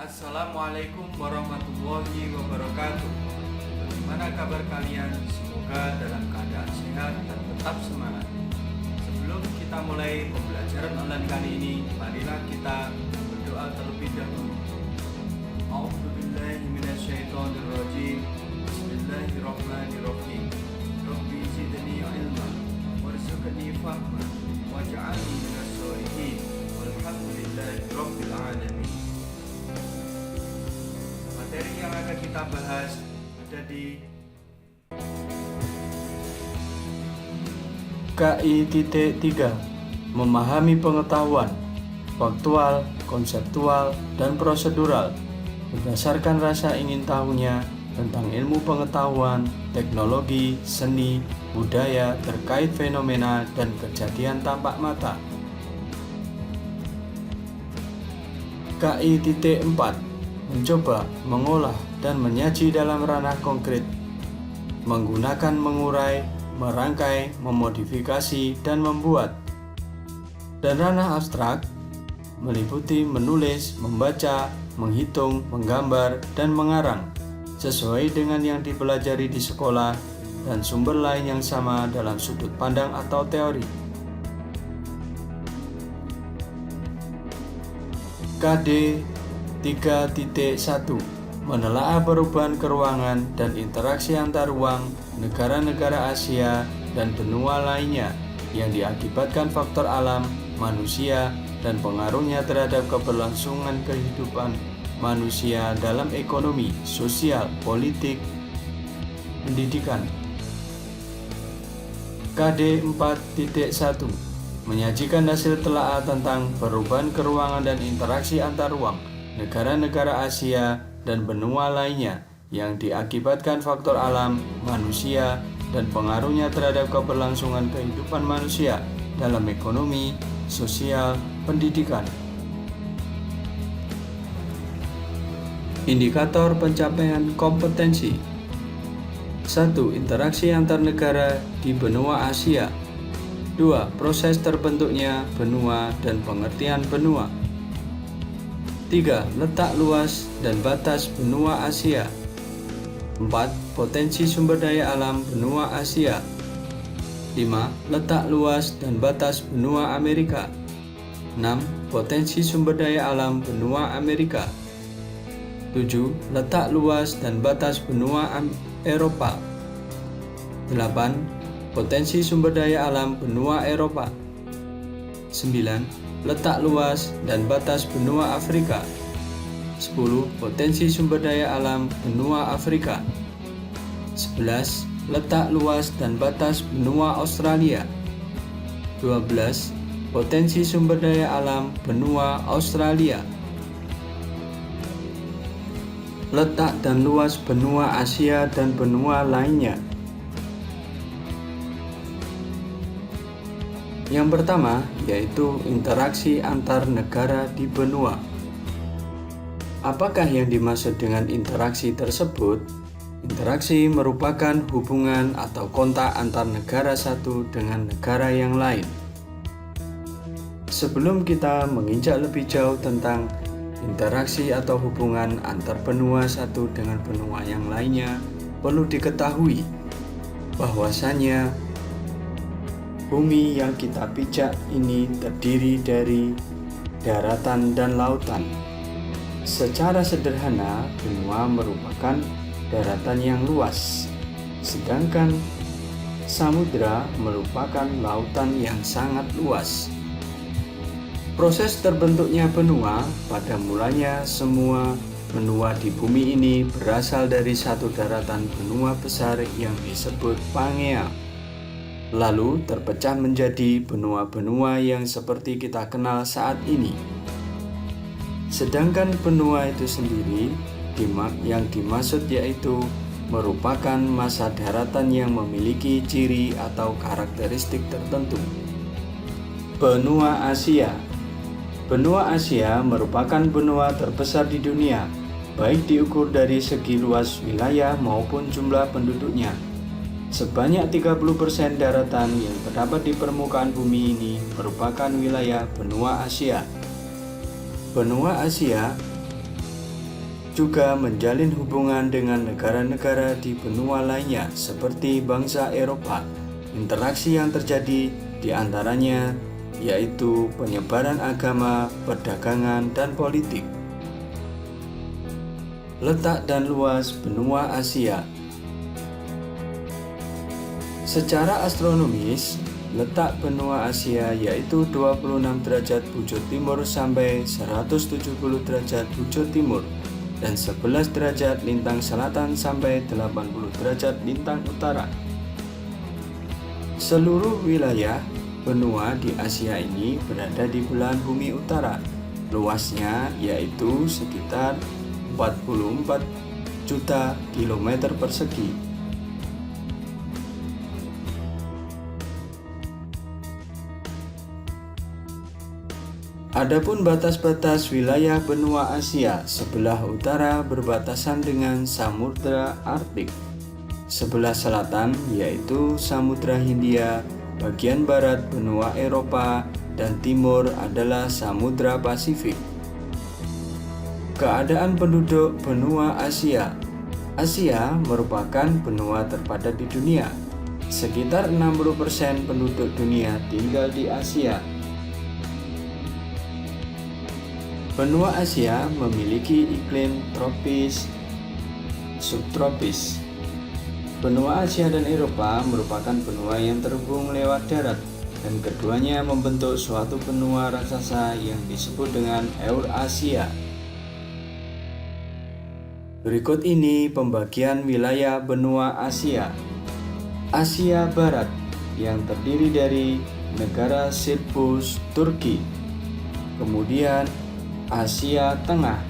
Assalamualaikum warahmatullahi wabarakatuh. Bagaimana kabar kalian? Semoga dalam keadaan sehat dan tetap semangat. Sebelum kita mulai pembelajaran online kali ini, marilah kita berdoa terlebih dahulu. A'udzubillahi minasyaitonirrajim. Bismillahirrahmanirrahim. Rabbi zidni ilma warzuqni fahma waj'alni minas sholihin. Walhamdulillahi rabbil alamin. Materi yang akan kita bahas ada di KI.3, memahami pengetahuan faktual, konseptual, dan prosedural berdasarkan rasa ingin tahunya tentang ilmu pengetahuan, teknologi, seni, budaya terkait fenomena dan kejadian tampak mata. KI.4, mencoba, mengolah, dan menyaji dalam ranah konkret, menggunakan mengurai, merangkai, memodifikasi, dan membuat. Dan ranah abstrak, meliputi menulis, membaca, menghitung, menggambar, dan mengarang, sesuai dengan yang dipelajari di sekolah, dan sumber lain yang sama dalam sudut pandang atau teori. KD 3.1, menelaah perubahan keruangan dan interaksi antar ruang negara-negara Asia dan benua lainnya yang diakibatkan faktor alam, manusia, dan pengaruhnya terhadap keberlangsungan kehidupan manusia dalam ekonomi, sosial, politik, pendidikan. KD 4.1, menyajikan hasil telaah tentang perubahan keruangan dan interaksi antar ruang negara-negara Asia dan benua lainnya yang diakibatkan faktor alam, manusia, dan pengaruhnya terhadap keberlangsungan kehidupan manusia dalam ekonomi, sosial, pendidikan. Indikator pencapaian kompetensi. 1. Interaksi antar negara di benua Asia. 2. Proses terbentuknya benua dan pengertian benua. 3. Letak luas dan batas benua Asia. 4. Potensi sumber daya alam benua Asia. 5. Letak luas dan batas benua Amerika. 6. Potensi sumber daya alam benua Amerika. 7. Letak luas dan batas benua Eropa. 8. Potensi sumber daya alam benua Eropa. 9. Letak luas dan batas benua Afrika. 10. Potensi sumber daya alam benua Afrika. 11. Letak luas dan batas benua Australia. 12. Potensi sumber daya alam benua Australia. Letak dan luas benua Asia dan benua lainnya. Yang pertama yaitu interaksi antar negara di benua. Apakah yang dimaksud dengan interaksi tersebut? Interaksi merupakan hubungan atau kontak antar negara satu dengan negara yang lain. Sebelum kita menginjak lebih jauh tentang interaksi atau hubungan antar benua satu dengan benua yang lainnya, perlu diketahui bahwasannya bumi yang kita pijak ini terdiri dari daratan dan lautan. Secara sederhana, benua merupakan daratan yang luas, sedangkan samudra merupakan lautan yang sangat luas. Proses terbentuknya benua, pada mulanya semua benua di bumi ini berasal dari satu daratan benua besar yang disebut Pangea. Lalu terpecah menjadi benua-benua yang seperti kita kenal saat ini. Sedangkan benua itu sendiri yang dimaksud yaitu merupakan masa daratan yang memiliki ciri atau karakteristik tertentu. Benua Asia. Benua Asia merupakan benua terbesar di dunia, baik diukur dari segi luas wilayah maupun jumlah penduduknya. Sebanyak 30% daratan yang terdapat di permukaan bumi ini merupakan wilayah benua Asia. Benua Asia juga menjalin hubungan dengan negara-negara di benua lainnya seperti bangsa Eropa. Interaksi yang terjadi di antaranya yaitu penyebaran agama, perdagangan, dan politik. Letak dan luas benua Asia. Secara astronomis, letak benua Asia yaitu 26 derajat bujur timur sampai 170 derajat bujur timur dan 11 derajat lintang selatan sampai 80 derajat lintang utara. Seluruh wilayah benua di Asia ini berada di belahan bumi utara. Luasnya yaitu sekitar 44 juta kilometer persegi. Adapun batas-batas wilayah benua Asia, sebelah utara berbatasan dengan Samudra Arktik, sebelah selatan yaitu Samudra Hindia, bagian barat benua Eropa, dan timur adalah Samudra Pasifik. Keadaan penduduk benua Asia. Asia merupakan benua terpadat di dunia. Sekitar 60% penduduk dunia tinggal di Asia. Benua Asia memiliki iklim tropis, subtropis. Benua Asia dan Eropa merupakan benua yang terhubung lewat darat, dan keduanya membentuk suatu benua raksasa yang disebut dengan Eurasia. Berikut ini pembagian wilayah benua Asia. Asia Barat yang terdiri dari negara Siprus, Turki. Kemudian Asia Tengah,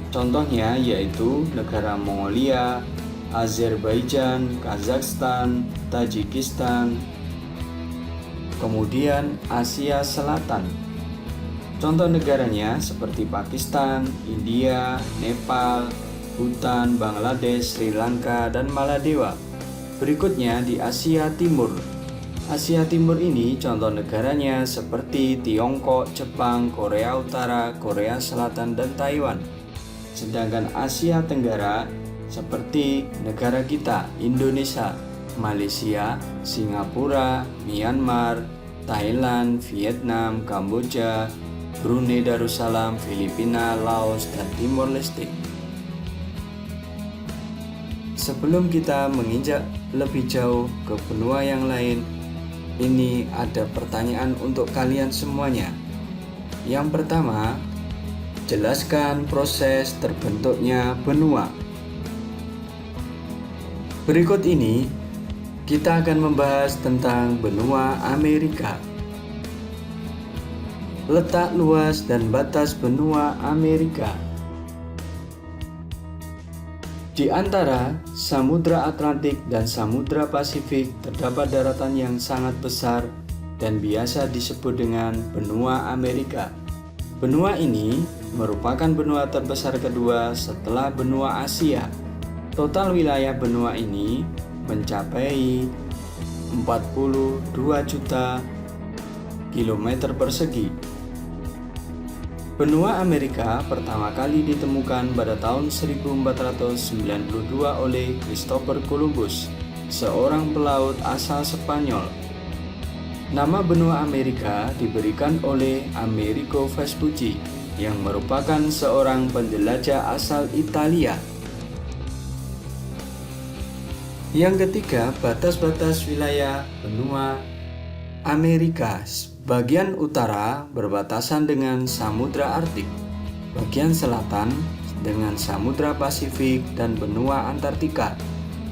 contohnya yaitu negara Mongolia, Azerbaijan, Kazakhstan, Tajikistan. Kemudian Asia Selatan, contoh negaranya seperti Pakistan, India, Nepal, Bhutan, Bangladesh, Sri Lanka, dan Maladewa. Berikutnya di Asia Timur. Asia Timur ini contoh negaranya seperti Tiongkok, Jepang, Korea Utara, Korea Selatan, dan Taiwan. Sedangkan Asia Tenggara seperti negara kita, Indonesia, Malaysia, Singapura, Myanmar, Thailand, Vietnam, Kamboja, Brunei Darussalam, Filipina, Laos, dan Timor Leste. Sebelum kita menginjak lebih jauh ke benua yang lain, ini ada pertanyaan untuk kalian semuanya. Yang pertama, jelaskan proses terbentuknya benua. Berikut ini kita akan membahas tentang benua Amerika. Letak luas dan batas benua Amerika. Di antara Samudra Atlantik dan Samudra Pasifik terdapat daratan yang sangat besar dan biasa disebut dengan benua Amerika. Benua ini merupakan benua terbesar kedua setelah benua Asia. Total wilayah benua ini mencapai 42 juta kilometer persegi. Benua Amerika pertama kali ditemukan pada tahun 1492 oleh Christopher Columbus, seorang pelaut asal Spanyol. Nama benua Amerika diberikan oleh Amerigo Vespucci, yang merupakan seorang penjelajah asal Italia. Yang ketiga, batas-batas wilayah benua Amerika. Bagian utara berbatasan dengan Samudra Arktik, bagian selatan dengan Samudra Pasifik dan benua Antartika,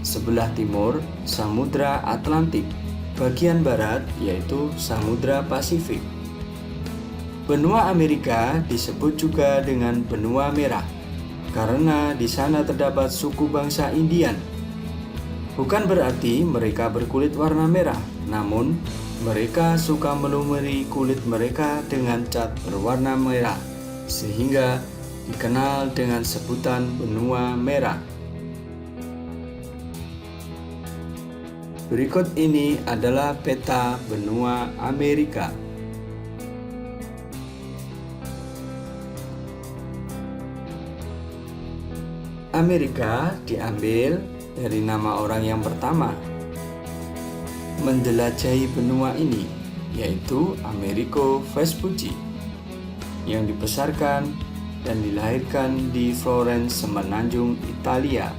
sebelah timur Samudra Atlantik, bagian barat yaitu Samudra Pasifik. Benua Amerika disebut juga dengan benua merah karena di sana terdapat suku bangsa Indian. Bukan berarti mereka berkulit warna merah, namun mereka suka melumuri kulit mereka dengan cat berwarna merah, sehingga dikenal dengan sebutan benua merah. Berikut ini adalah peta benua Amerika. Amerika diambil dari nama orang yang pertama menjelajahi benua ini, yaitu Amerigo Vespucci, yang dibesarkan dan dilahirkan di Florence, Semenanjung, Italia.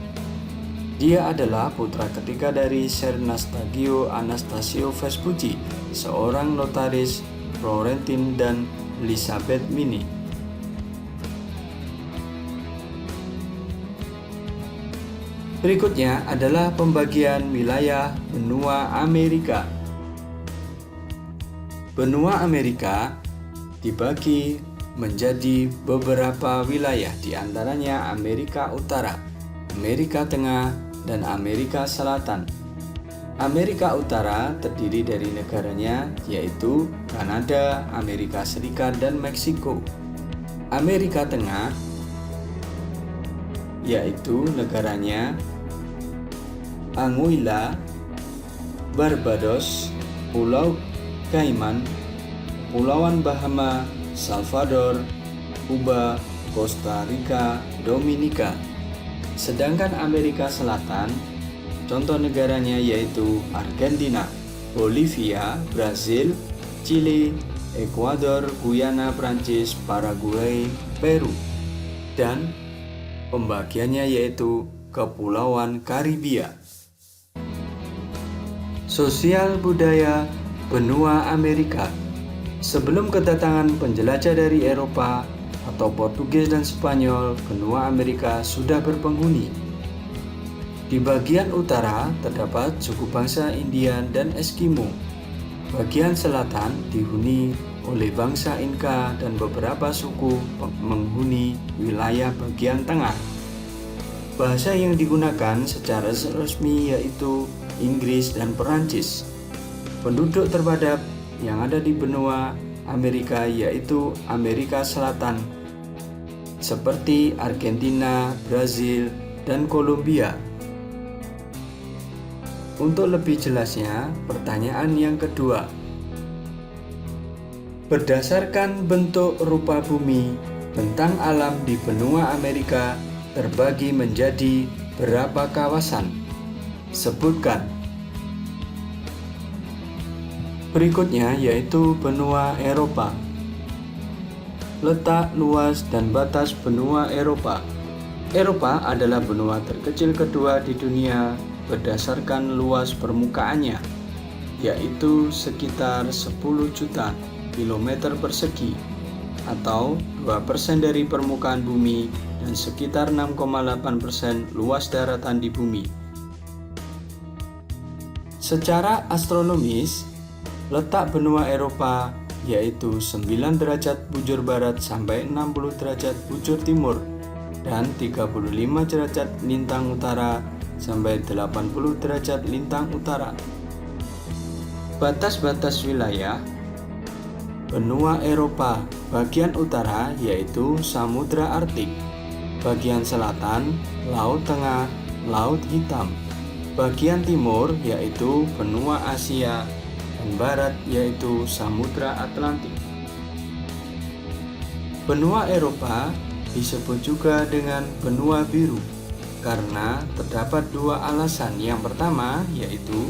Dia adalah putra ketiga dari Ser Anastasio Vespucci, seorang notaris Florentin, dan Elizabeth Minnie. Berikutnya adalah pembagian wilayah benua Amerika. Benua Amerika dibagi menjadi beberapa wilayah, di antaranya Amerika Utara, Amerika Tengah, dan Amerika Selatan. Amerika Utara terdiri dari negaranya, yaitu Kanada, Amerika Serikat, dan Meksiko. Amerika Tengah yaitu negaranya Anguilla, Barbados, Pulau Cayman, Pulauan Bahama, Salvador, Kuba, Costa Rica, Dominika. Sedangkan Amerika Selatan, contoh negaranya yaitu Argentina, Bolivia, Brazil, Chili, Ekuador, Guyana, Prancis, Paraguay, Peru, dan pembagiannya yaitu Kepulauan Karibia. Sosial budaya benua Amerika. Sebelum kedatangan penjelajah dari Eropa atau Portugis dan Spanyol, benua Amerika sudah berpenghuni. Di bagian utara terdapat suku bangsa Indian dan Eskimo. Bagian selatan dihuni oleh bangsa Inka dan beberapa suku menghuni wilayah bagian tengah. Bahasa yang digunakan secara resmi yaitu Inggris dan Perancis. Penduduk terpadat yang ada di benua Amerika yaitu Amerika Selatan, seperti Argentina, Brazil, dan Kolombia. Untuk lebih jelasnya, pertanyaan yang kedua. Berdasarkan bentuk rupa bumi, bentang alam di benua Amerika terbagi menjadi berapa kawasan? Sebutkan. Berikutnya yaitu benua Eropa. Letak, luas, dan batas benua Eropa. Eropa adalah benua terkecil kedua di dunia berdasarkan luas permukaannya, yaitu sekitar 10 juta kilometer persegi atau 2% dari permukaan bumi dan sekitar 6,8% luas daratan di bumi. Secara astronomis, letak benua Eropa yaitu 9 derajat bujur barat sampai 60 derajat bujur timur dan 35 derajat lintang utara sampai 80 derajat lintang utara. Batas-batas wilayah benua Eropa bagian utara yaitu Samudra Arktik, bagian selatan Laut Tengah, Laut Hitam, bagian timur yaitu benua Asia, dan barat yaitu Samudra Atlantik. Benua Eropa disebut juga dengan benua biru karena terdapat dua alasan. Yang pertama yaitu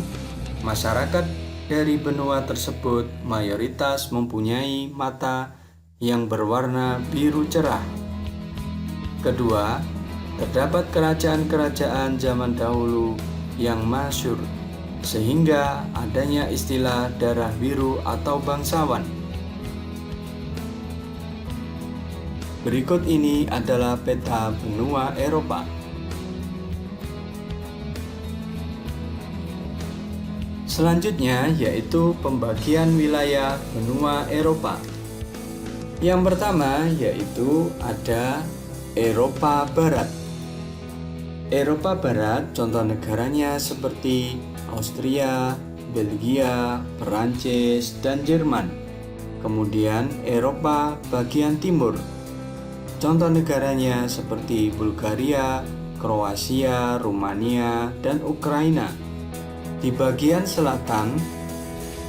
masyarakat dari benua tersebut mayoritas mempunyai mata yang berwarna biru cerah. Kedua, terdapat kerajaan-kerajaan zaman dahulu yang masyhur, sehingga adanya istilah darah biru atau bangsawan. Berikut ini adalah peta benua Eropa. Selanjutnya yaitu pembagian wilayah benua Eropa. Yang pertama yaitu ada Eropa Barat. Eropa Barat contoh negaranya seperti Austria, Belgia, Perancis, dan Jerman. Kemudian Eropa bagian timur. Contoh negaranya seperti Bulgaria, Kroasia, Rumania, dan Ukraina. Di bagian selatan,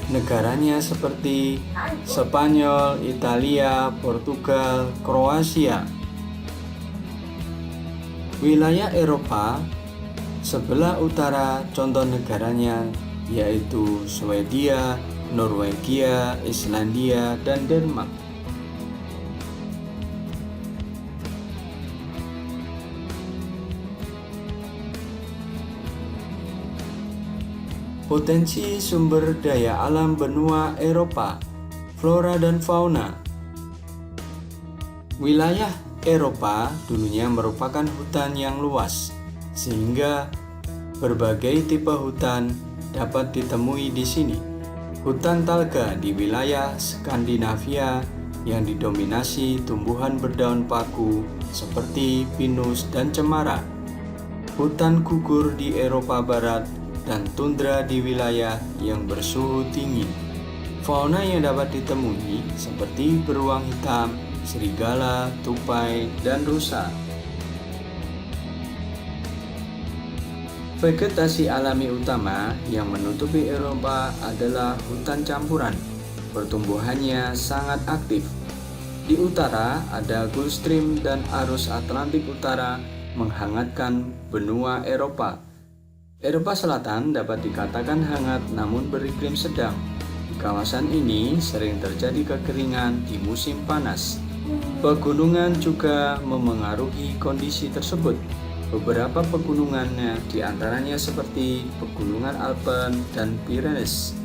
negaranya seperti Spanyol, Italia, Portugal, Kroasia. Wilayah Eropa sebelah utara contoh negaranya yaitu Swedia, Norwegia, Islandia, dan Denmark. Potensi sumber daya alam benua Eropa, flora dan fauna. Wilayah Eropa dulunya merupakan hutan yang luas, sehingga berbagai tipe hutan dapat ditemui di sini. Hutan taiga di wilayah Skandinavia yang didominasi tumbuhan berdaun paku seperti pinus dan cemara. Hutan gugur di Eropa Barat dan tundra di wilayah yang bersuhu tinggi. Fauna yang dapat ditemui seperti beruang hitam, serigala, tupai, dan rusa. Vegetasi alami utama yang menutupi Eropa adalah hutan campuran. Pertumbuhannya sangat aktif. Di utara ada Gulf Stream dan arus Atlantik Utara menghangatkan benua Eropa. Eropa Selatan dapat dikatakan hangat namun beriklim sedang. Di kawasan ini sering terjadi kekeringan di musim panas. Pegunungan juga memengaruhi kondisi tersebut. Beberapa pegunungannya diantaranya seperti Pegunungan Alpen dan Pyrenees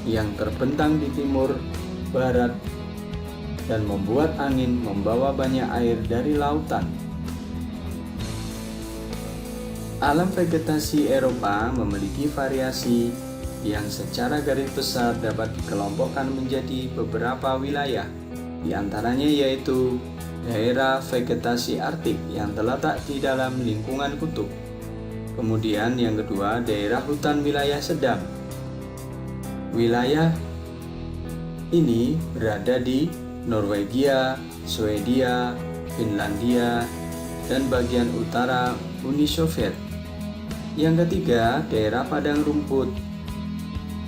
yang terbentang di timur barat dan membuat angin membawa banyak air dari lautan. Alam vegetasi Eropa memiliki variasi yang secara garis besar dapat dikelompokkan menjadi beberapa wilayah. Di antaranya yaitu daerah vegetasi Arktik yang terletak di dalam lingkungan kutub. Kemudian yang kedua, daerah hutan wilayah sedang. Wilayah ini berada di Norwegia, Swedia, Finlandia, dan bagian utara Uni Soviet. Yang ketiga, daerah padang rumput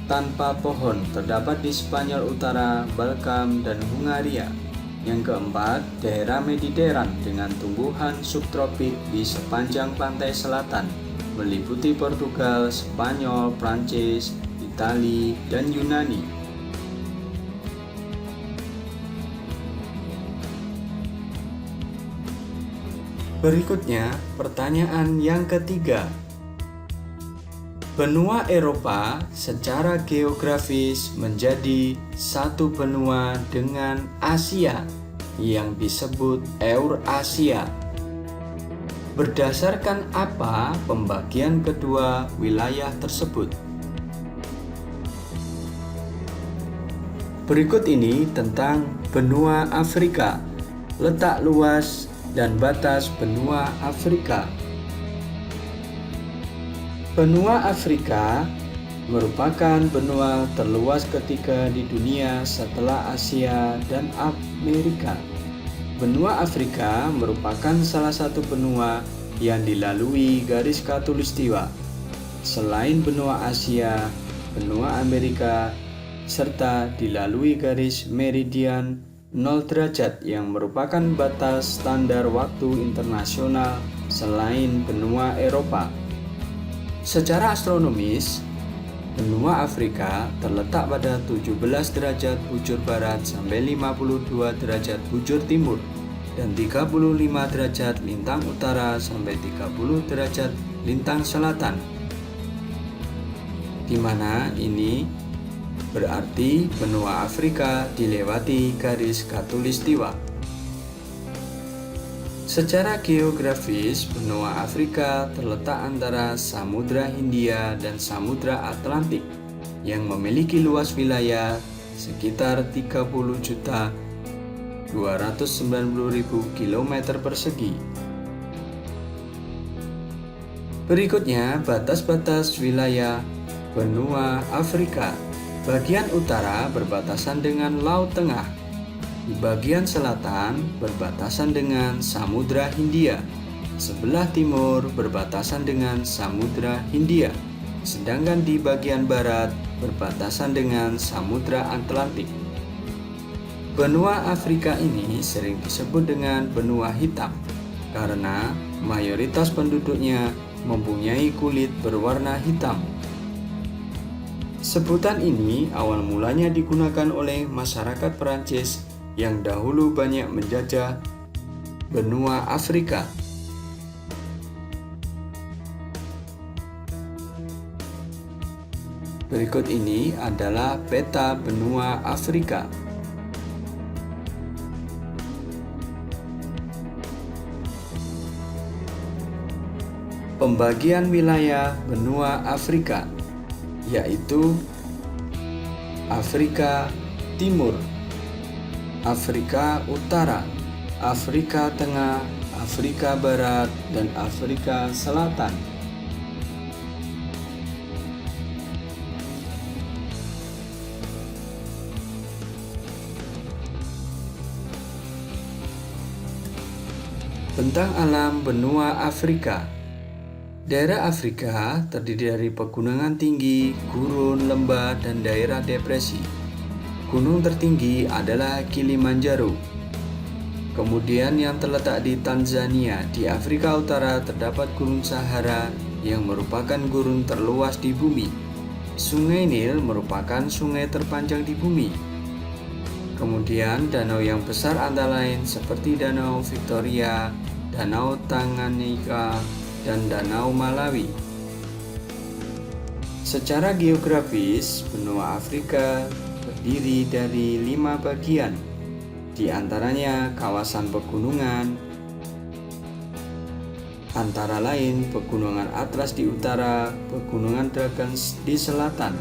tanpa pohon terdapat di Spanyol Utara, Balkan, dan Hungaria. Yang keempat, daerah Mediteran dengan tumbuhan subtropik di sepanjang pantai selatan, meliputi Portugal, Spanyol, Prancis, Italia, dan Yunani. Berikutnya, pertanyaan yang ketiga. Benua Eropa secara geografis menjadi satu benua dengan Asia yang disebut Eurasia. Berdasarkan apa pembagian kedua wilayah tersebut? Berikut ini tentang benua Afrika, letak luas dan batas benua Afrika. Benua Afrika merupakan benua terluas ketiga di dunia setelah Asia dan Amerika. Benua Afrika merupakan salah satu benua yang dilalui garis khatulistiwa. Selain benua Asia, benua Amerika, serta dilalui garis meridian 0 derajat yang merupakan batas standar waktu internasional selain benua Eropa. Secara astronomis, benua Afrika terletak pada 17 derajat bujur barat sampai 52 derajat bujur timur dan 35 derajat lintang utara sampai 30 derajat lintang selatan, di mana ini berarti benua Afrika dilewati garis khatulistiwa. Secara geografis, benua Afrika terletak antara Samudra Hindia dan Samudra Atlantik yang memiliki luas wilayah sekitar 30 juta 290.000 km persegi. Berikutnya, batas-batas wilayah benua Afrika. Bagian utara berbatasan dengan Laut Tengah. Di bagian selatan berbatasan dengan Samudra Hindia. Sebelah timur berbatasan dengan Samudra Hindia. Sedangkan di bagian barat berbatasan dengan Samudra Atlantik. Benua Afrika ini sering disebut dengan benua hitam karena mayoritas penduduknya mempunyai kulit berwarna hitam. Sebutan ini awal mulanya digunakan oleh masyarakat Perancis yang dahulu banyak menjajah benua Afrika. Berikut ini adalah peta benua Afrika. Pembagian wilayah benua Afrika, yaitu Afrika Timur, Afrika Utara, Afrika Tengah, Afrika Barat, dan Afrika Selatan. Bentang alam benua Afrika. Daerah Afrika terdiri dari pegunungan tinggi, gurun, lembah, dan daerah depresi. Gunung tertinggi adalah Kilimanjaro. Kemudian yang terletak di Tanzania, di Afrika Utara terdapat Gunung Sahara yang merupakan gurun terluas di bumi. Sungai Nil merupakan sungai terpanjang di bumi. Kemudian danau yang besar antara lain seperti Danau Victoria, Danau Tanganyika, dan Danau Malawi. Secara geografis, benua Afrika terdiri dari 5 bagian, di antaranya kawasan pegunungan, antara lain Pegunungan Atlas di utara, Pegunungan Dragons di selatan.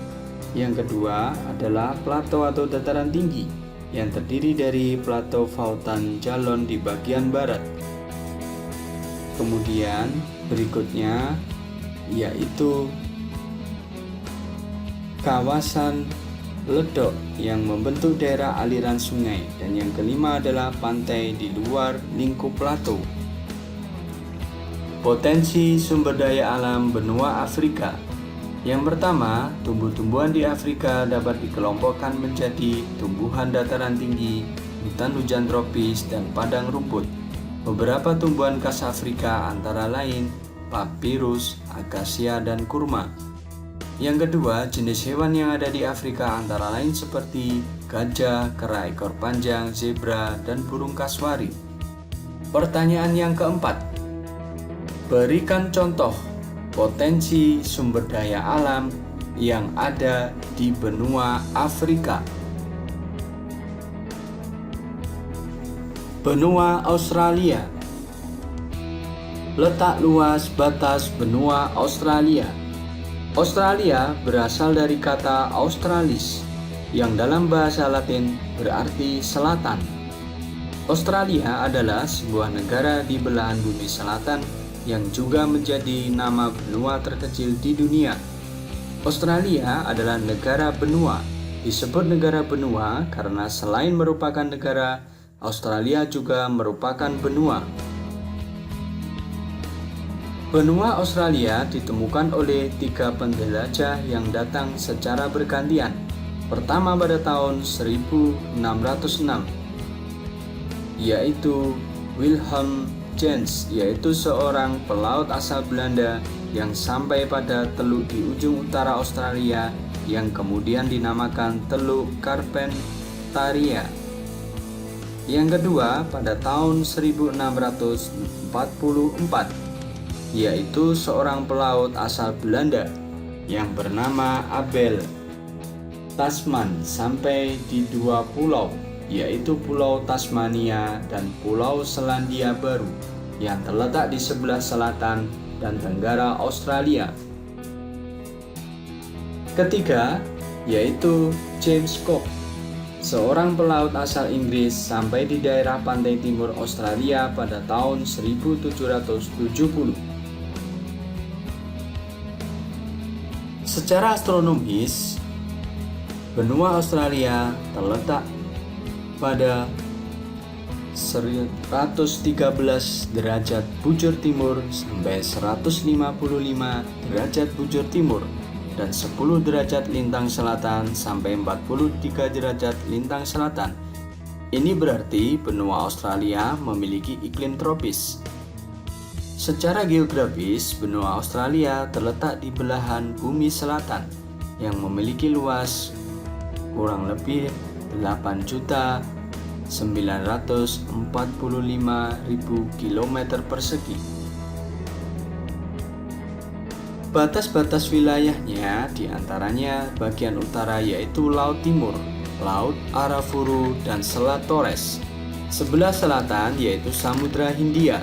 Yang kedua adalah plato atau dataran tinggi, yang terdiri dari plato Fautan Jalon di bagian barat. Kemudian berikutnya yaitu kawasan ledok yang membentuk daerah aliran sungai, dan yang kelima adalah pantai di luar lingkup plato. Potensi sumber daya alam benua Afrika. Yang pertama, tumbuh-tumbuhan di Afrika dapat dikelompokkan menjadi tumbuhan dataran tinggi, hutan hujan tropis, dan padang rumput. Beberapa tumbuhan khas Afrika antara lain papirus, akasia, dan kurma. Yang kedua, jenis hewan yang ada di Afrika antara lain seperti gajah, kera ekor panjang, zebra, dan burung kasuari. Pertanyaan yang keempat, berikan contoh potensi sumber daya alam yang ada di benua Afrika. Benua Australia. Letak luas batas benua Australia. Australia berasal dari kata Australis yang dalam bahasa Latin berarti selatan. Australia adalah sebuah negara di belahan bumi selatan yang juga menjadi nama benua terkecil di dunia. Australia adalah negara benua. Disebut negara benua karena selain merupakan negara, Australia juga merupakan benua. Benua Australia ditemukan oleh 3 penjelajah yang datang secara bergantian. Pertama pada tahun 1606, yaitu Wilhelm Jaens, yaitu seorang pelaut asal Belanda yang sampai pada teluk di ujung utara Australia yang kemudian dinamakan Teluk Carpentaria. Yang kedua pada tahun 1644, yaitu seorang pelaut asal Belanda yang bernama Abel Tasman sampai di 2 pulau, yaitu Pulau Tasmania dan Pulau Selandia Baru yang terletak di sebelah selatan dan tenggara Australia. Ketiga, yaitu James Cook seorang pelaut asal Inggris, sampai di daerah pantai timur Australia pada tahun 1770. Secara astronomis, benua Australia terletak pada 113 derajat bujur timur sampai 155 derajat bujur timur dan 10 derajat lintang selatan sampai 43 derajat lintang selatan. Ini berarti benua Australia memiliki iklim tropis. Secara geografis, benua Australia terletak di belahan bumi selatan yang memiliki luas kurang lebih 8.945.000 km persegi. Batas-batas wilayahnya diantaranya bagian utara yaitu Laut Timur, Laut Arafuru, dan Selat Torres. Sebelah selatan yaitu Samudra Hindia.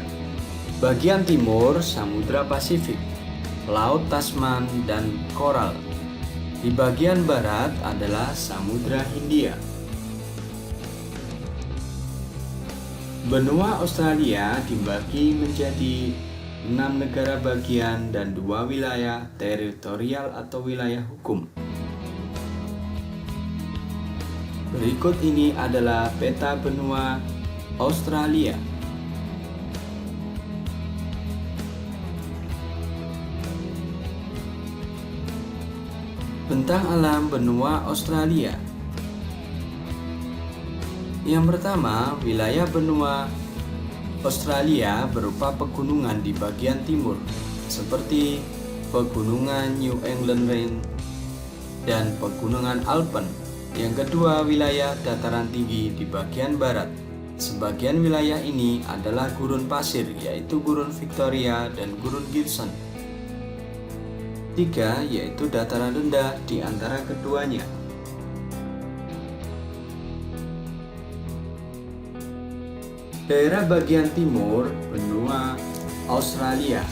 Bagian timur Samudra Pasifik, Laut Tasman, dan Koral. Di bagian barat adalah Samudra Hindia. Benua Australia dibagi menjadi 6 negara bagian dan 2 wilayah teritorial atau wilayah hukum. Berikut ini adalah peta benua Australia. Bentang alam benua Australia. Yang pertama, wilayah benua Australia berupa pegunungan di bagian timur, seperti pegunungan New England Range dan pegunungan Alpen. Yang kedua, wilayah dataran tinggi di bagian barat. Sebagian wilayah ini adalah gurun pasir, yaitu gurun Victoria dan gurun Gibson. 3, yaitu dataran rendah di antara keduanya. Daerah bagian timur benua Australia.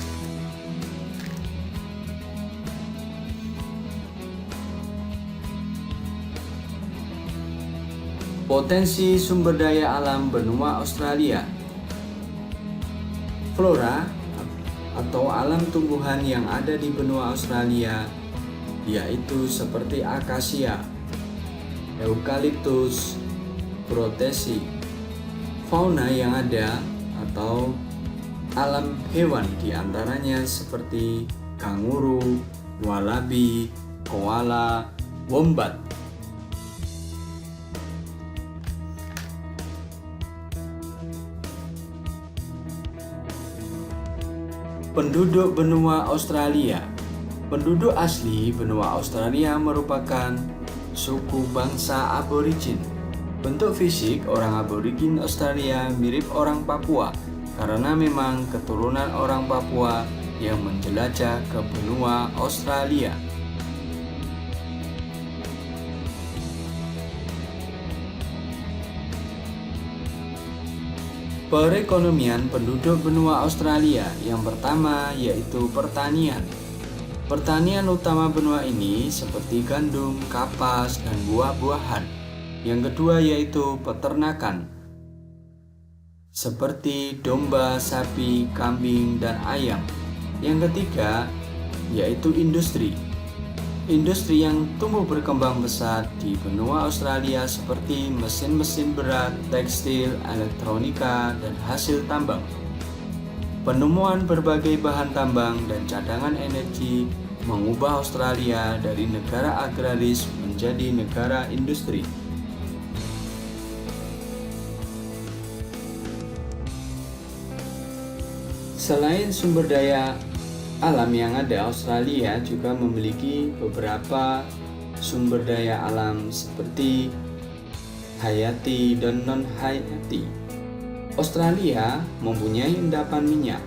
Potensi sumber daya alam benua Australia. Flora atau alam tumbuhan yang ada di benua Australia yaitu seperti akasia, eukaliptus, protesi. Fauna yang ada atau alam hewan diantaranya seperti kanguru, wallaby, koala, wombat. Penduduk benua Australia. Penduduk asli benua Australia merupakan suku bangsa aborigin. Bentuk fisik orang aborigin Australia mirip orang Papua karena memang keturunan orang Papua yang menjelajah ke benua Australia. Perekonomian penduduk benua Australia. Yang pertama yaitu pertanian. Pertanian utama benua ini seperti gandum, kapas, dan buah-buahan. Yang kedua yaitu peternakan, seperti domba, sapi, kambing, dan ayam. Yang ketiga yaitu industri. Industri yang tumbuh berkembang pesat di benua Australia seperti mesin-mesin berat, tekstil, elektronika, dan hasil tambang. Penemuan berbagai bahan tambang dan cadangan energi mengubah Australia dari negara agraris menjadi negara industri. Selain sumber daya alam yang ada, Australia juga memiliki beberapa sumber daya alam seperti hayati dan non-hayati. Australia mempunyai endapan minyak,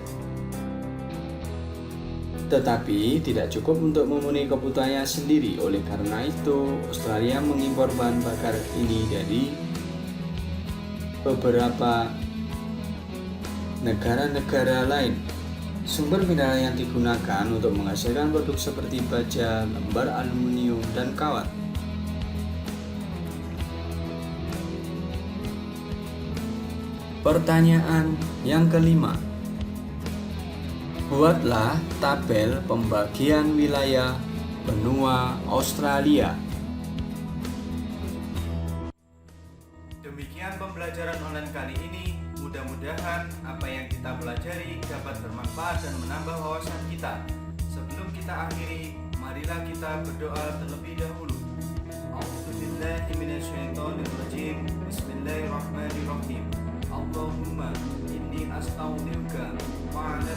tetapi tidak cukup untuk memenuhi kebutuhannya sendiri. Oleh karena itu, Australia mengimpor bahan bakar ini dari beberapa negara-negara lain. Sumber mineral yang digunakan untuk menghasilkan produk seperti baja, lembar aluminium, dan kawat. Pertanyaan yang kelima. Buatlah tabel pembagian wilayah benua Australia. Demikian pembelajaran online kali ini. Mudah-mudahan apa yang kita pelajari dapat bermanfaat dan menambah wawasan kita. Sebelum kita akhiri, marilah kita berdoa terlebih dahulu. A'udzubillahi minasyaitonirrajim. Bismillahirrahmanirrahim. Allahumma inni astaghfiruka wa ala